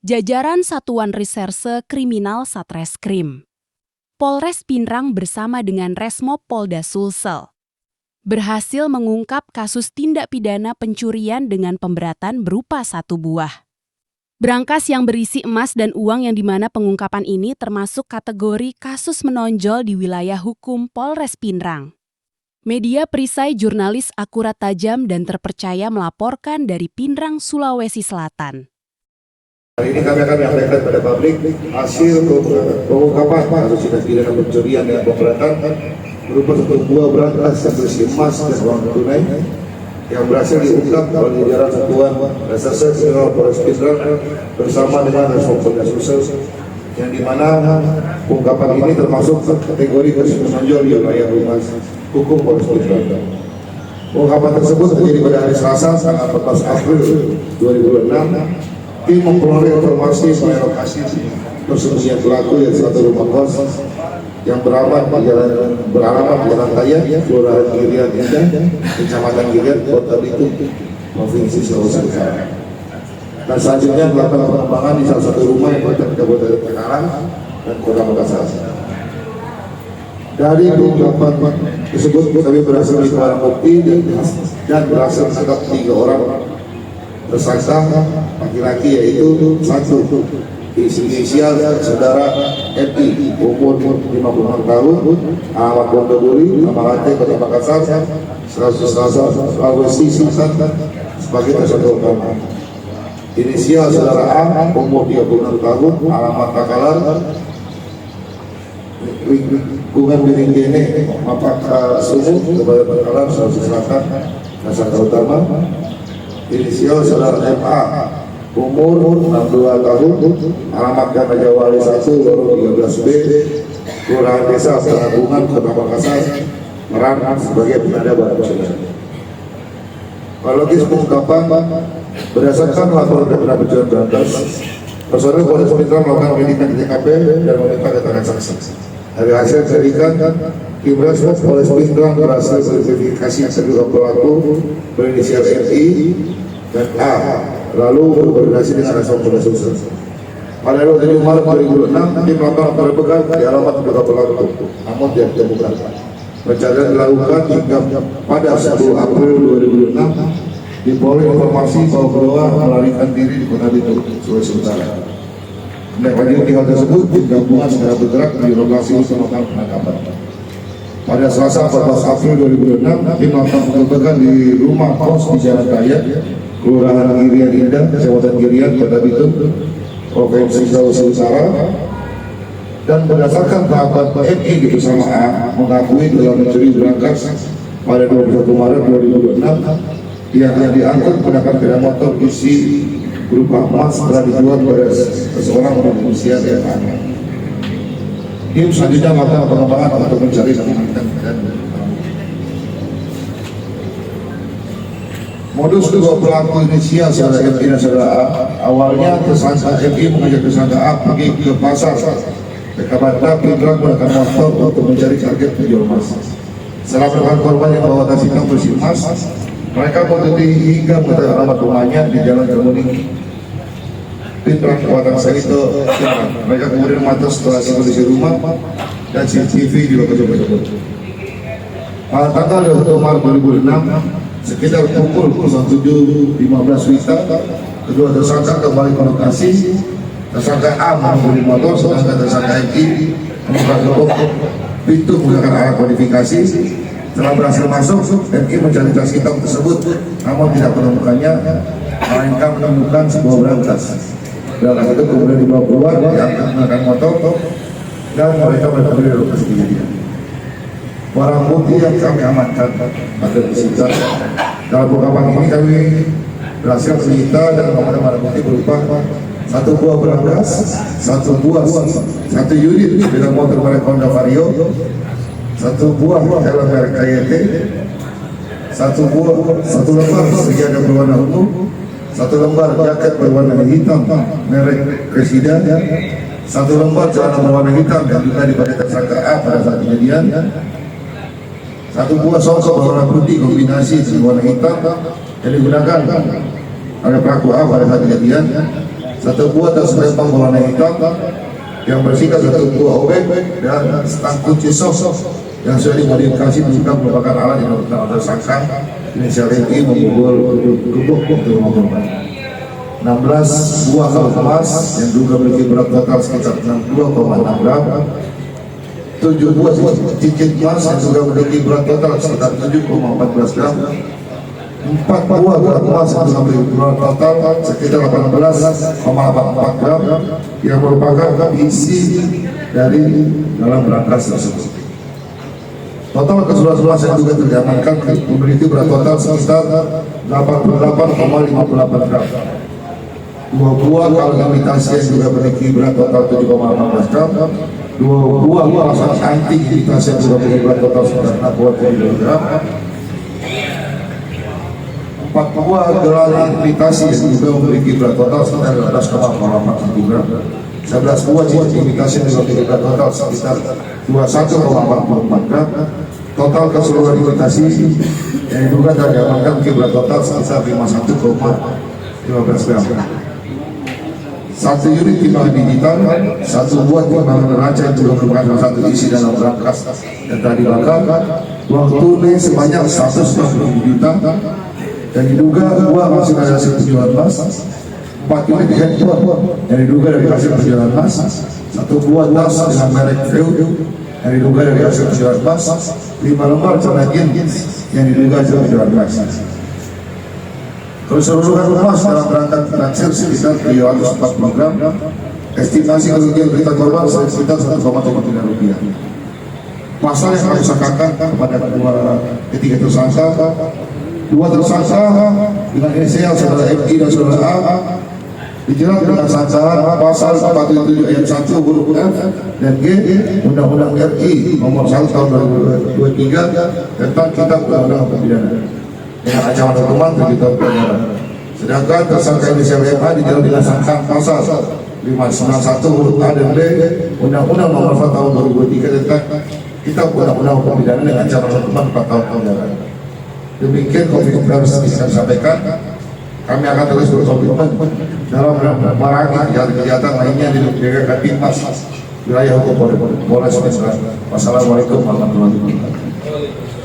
Jajaran Satuan Reserse Kriminal Satreskrim Polres Pinrang bersama dengan Resmob Polda Sulsel berhasil mengungkap kasus tindak pidana pencurian dengan pemberatan berupa 1 buah berangkas yang berisi emas dan uang, yang dimana pengungkapan ini termasuk kategori kasus menonjol di wilayah hukum Polres Pinrang. Media perisai jurnalis akurat, tajam, dan terpercaya melaporkan dari Pinrang, Sulawesi Selatan. Hari ini kami akan menyampaikan pada publik hasil pengungkapan kasus tindak pidana pencurian dengan pemberatan berupa 1 buah berangkas yang berisi emas dan uang tunai yang berhasil diungkap oleh jajaran Satuan Reserse Kriminal Polres Pinrang bersama dengan Resmob Polda Sulsel, yang dimana pengungkapan ini termasuk kategori kasus menonjol di wilayah hukum Polres Pinrang. Pengungkapan tersebut terjadi pada hari Selasa tanggal 14 April 2026. Tim memperoleh informasi mengenai lokasi persembunyian pelaku yang satu rumah kos yang beralamat di Jalan Raya, Kelurahan Girian Indah, Kecamatan Girian, Kota Bitung, Provinsi Sulawesi Utara. Dan selanjutnya melakukan pengembangan di salah satu rumah yang berada di Kabupaten Cikarang dan Kota Makassar. Dari pengungkapan tersebut kami berhasil menemukan barang bukti dan berhasil menangkap 3 orang tersangka laki-laki, yaitu 1 inisial saudara MI, umur 56 tahun, alamat Bondoduri, nama Rantai, Kota Makassar, Sulawesi Selatan, sebagai tersangka utama. Inisial saudara A, umur 36 tahun, alamat Takalar, lingkungan Biringgene, Mapak Sumut, Kabupaten Takalar, Sulawesi Selatan, tersangka utama. Inisial saudara MA, umur 62 tahun, alamat Ganda Wali 1, Lorong 13B, Kelurahan Desa Penanggungan, Kota Makassar, Meran sebagai penanda barang bukti. Kronologis pengungkapan berdasarkan laporan dari pencurian berangkas, personel Polres Pinrang melakukan penyidikan di TKP dan meminta keterangan saksi. Dari hasil penyelidikan, tim Resmob Polres Pinrang berhasil verifikasi terduga pelaku berinisial MI dan A, lalu berkoordinasi dengan Resmob Polda Sulsel. Pada 27 Maret 2006, tim melakukan penggerebekan di alamat terduga pelaku, namun tidak ditemukan. Pencarian dilakukan hingga pada 10 April 2006 diperoleh informasi bahwa beliau melarikan diri di Kota Bitung, Sulawesi Utara. Menindaklanjuti hal tersebut, tim gabungan segera bergerak di lokasi untuk melakukan penangkapan. Pada Selasa 14 April 2006, tim melakukan penggerebekan di rumah kos di Jalan Raya, Kelurahan Girian Indah, Kecamatan Girian, Kota Bitung, Provinsi Sulawesi Utara. Dan berdasarkan pengakuan MI bersama A mengakui telah mencuri berangkas pada 21 Maret 2026 yang diangkut menggunakan sepeda motor isi berupa emas telah dijual pada seseorang berinisial MA. Tim selanjutnya melakukan pengembangan untuk mencari dan mengamankan. Modus kedua pelaku inisial saudara MI dan saudara A, awalnya tersangka MI mengajak tersangka A pergi ke pasar Kabupaten Pinrang menggunakan motor untuk mencari target penjual emas. Setelah menemukan korban yang bawa tas hitam berisi emas, mereka mengikuti hingga mengetahui alamat rumahnya di Jalan Kemuning, Pinrang, Kabupaten Sarito, Pinrang. Mereka kemudian memantau situasi kondisi rumah dan CCTV di lokasi tersebut. Pada tanggal 21 Maret 2006, sekitar pukul 07.15 WITA, kedua tersangka kembali ke lokasi. Tersangka A mengemudi motor, sedangkan tersangka MI membuka gerbong pintu menggunakan alat modifikasi. Setelah berhasil masuk, MI mencari tas hitam tersebut, namun tidak menemukannya, melainkan menemukan sebuah berangkas. Berangkas itu kemudian dibawa keluar, diangkat menggunakan motor, dan mereka bertemu di lokasi kejadian. Barang bukti yang kami amankan ada disita. Dalam pengungkapan ini kami berhasil menyita dan mengamankan barang bukti berupa 1 buah berangkas, 1 unit sepeda motor merek Honda Vario, 1 buah helm merek KYT, 1 lembar sejadah berwarna ungu, 1 lembar jaket berwarna hitam merek Presiden, 1 lembar celana berwarna hitam yang juga dipakai tersangka A pada saat kejadian, 1 buah songkok berwarna putih kombinasi dengan warna hitam yang digunakan oleh pelaku A pada saat kejadian, 1 buah tas rempang berwarna hitam yang bersihkan 1 buah obeng dan stang kunci sok yang sudah dimodifikasi juga merupakan alat yang digunakan tersangka inisial MI memukul gubuk untuk rumah korban. 16 buah kalung emas yang juga memiliki berat total sekitar 62,6 gram. 7 buah cincin emas yang juga memiliki berat total sekitar 7,14 gram. 4 buah gelang emas yang juga memiliki berat total sekitar 18,84 gram yang merupakan isi dari dalam berangkas tersebut. Total keseluruhan emas yang juga diamankan memiliki berat total sekitar 88,58 gram. 2 buah kalung imitasi yang juga memiliki berat total 7,14 gram. 2 buah pasang anting imitasi yang juga memiliki berat total sekitar 6,7 gram. 4 buah gelang imitasi yang juga memiliki berat total sekitar 12,41 gram. 11 buah cincin imitasi yang juga memiliki berat total sekitar 21,44 gram. Total keseluruhan imitasi yang diduga dan diamankan memiliki berat total sekitar 51,15 gram. 1 unit timbangan digital, 1 buah timbangan neraca yang juga merupakan salah satu isi dalam berangkas yang tadi dibakar. Uang tunai sebanyak 160 juta dan diduga uang hasil dari hasil penjualan emas. 4 unit handphone yang diduga dari hasil penjualan emas. 1 buah tas dengan merek View yang diduga dari hasil penjualan emas. 5 lembar celana jeans yang diduga hasil penjualan emas. Keseluruhan emas dalam berangkat transaksi sekitar 340 gram. Estimasi kerugian berita korban sekitar 1,3 miliar rupiah. Pasal yang kami sangkakan kepada ketiga tersangka, 2 tersangka dengan inisial saudara MI dan saudara A dijerat dengan sangkaan pasal 47 ayat 1 huruf F dan G Undang-Undang RI nomor 1 tahun 2023 tentang Kitab Undang-Undang Pidana dengan ancaman hukuman 7 tahun penjara. Sedangkan tersangka inisial MA dijerat dengan sangkaan pasal 591 huruf A dan B Undang-Undang nomor 4 tahun 2003 tentang Kitab Undang-Undang Pidana dengan ancaman hukuman 4 tahun penjara. Demikian konflik harus disampaikan. Kami akan terus berkomitmen dalam memerangi kejahatan lainnya di menjaga Kapolres wilayah hukum Polres Metro. Wassalamualaikum warahmatullahi wabarakatuh.